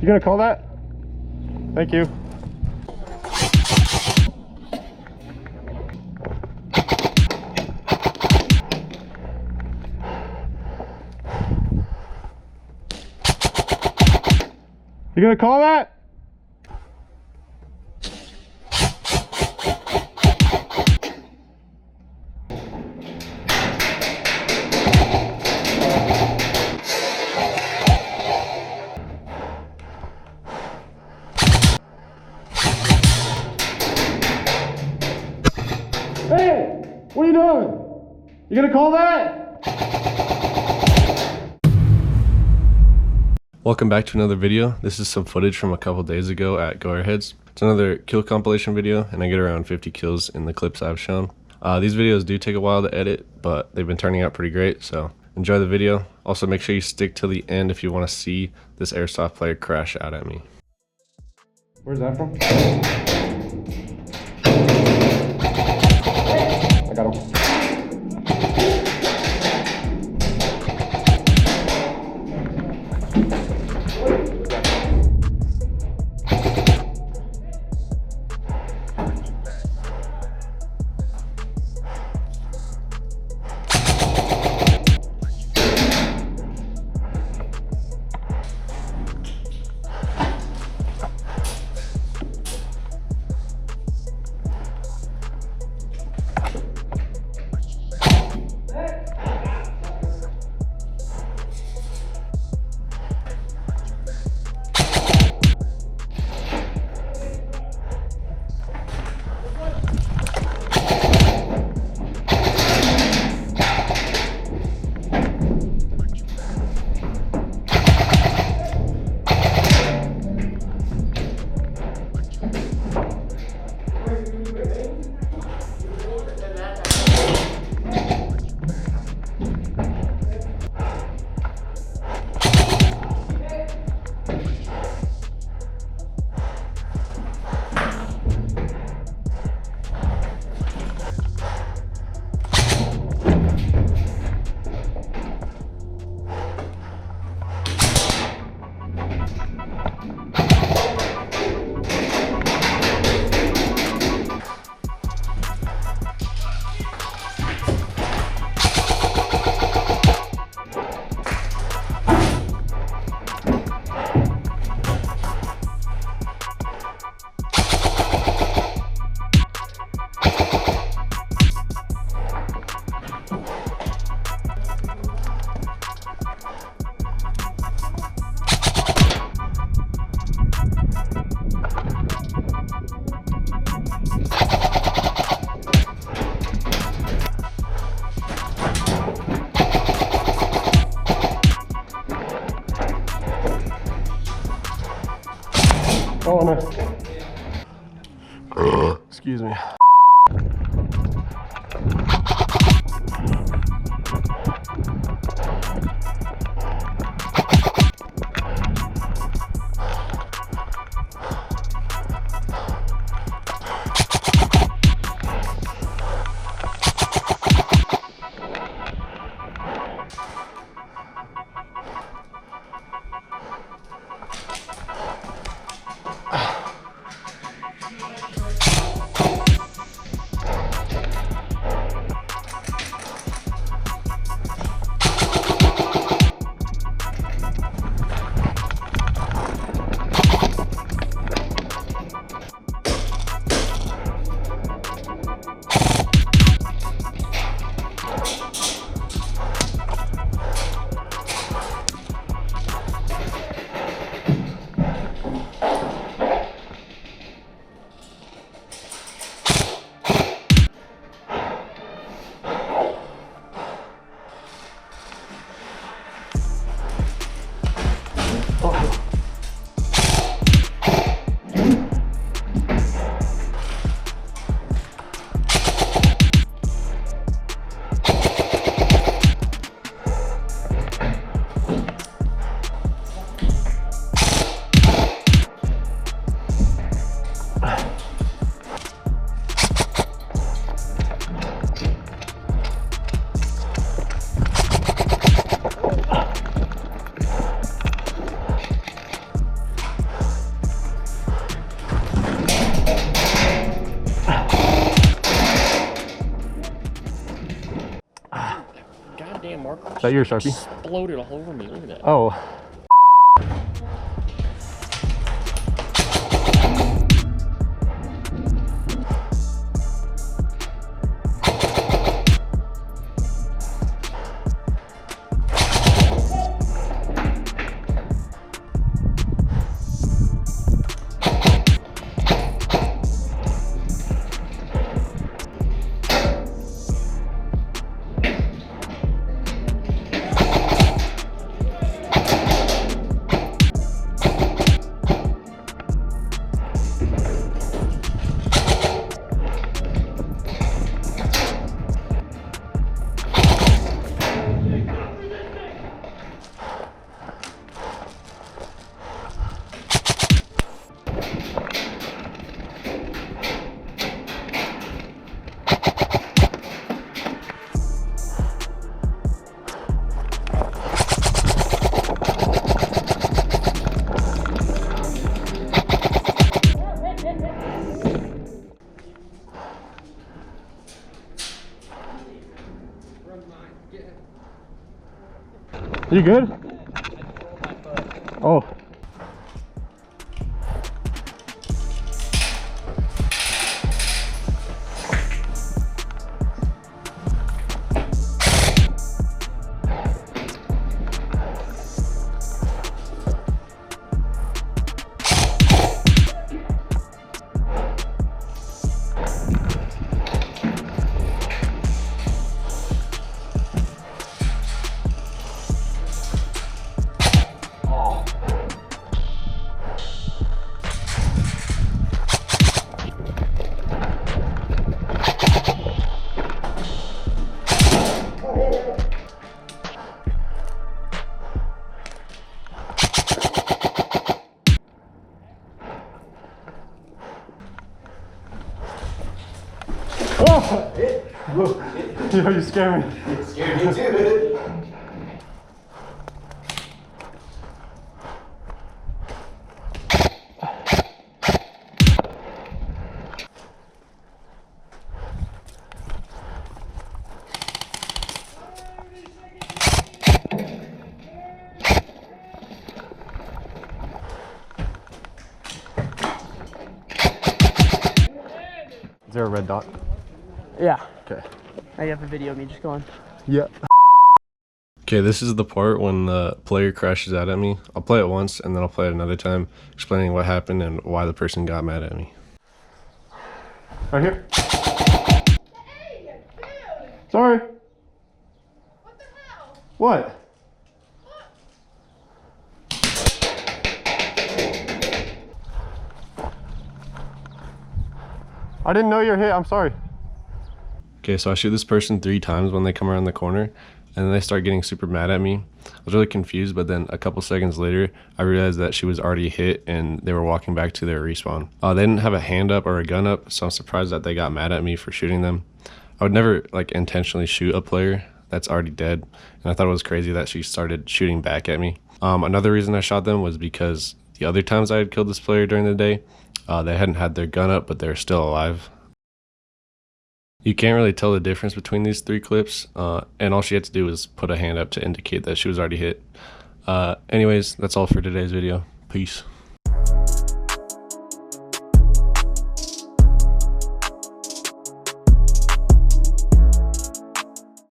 You gonna call that? Thank you. You gonna call that? Hey, what are you doing? You gonna call that? Welcome back to another video. This is some footage from a couple days ago at Go Airheads. It's another kill compilation video, and I get around 50 kills in the clips I've shown. These videos do take a while to edit, but they've been turning out pretty great, so enjoy the video. Also, make sure you stick till the end if you want to see this airsoft player crash out at me. Where's that from? I got him. Oh, nice. Excuse me. that your Sharpie? Exploded all over me. Look at that. Oh. You good? Oh. Yo, you scare me. It scared me too. Is there a red dot? Yeah. Okay. I have a video of me just going. Yeah. Okay, this is the part when the player crashes out at me. I'll play it once and then I'll play it another time, explaining what happened and why the person got mad at me. Right here. Hey, dude. Sorry. What the hell? What? I didn't know you're hit. I'm sorry. Okay, so I shoot this person 3 times when they come around the corner, and then they start getting super mad at me. I was really confused, but then a couple seconds later, I realized that she was already hit and they were walking back to their respawn. They didn't have a hand up or a gun up, so I'm surprised that they got mad at me for shooting them. I would never intentionally shoot a player that's already dead, and I thought it was crazy that she started shooting back at me. Another reason I shot them was because the other times I had killed this player during the day, they hadn't had their gun up, but they were still alive. You can't really tell the difference between these 3 clips, and all she had to do was put a hand up to indicate that she was already hit. Anyways, that's all for today's video. Peace.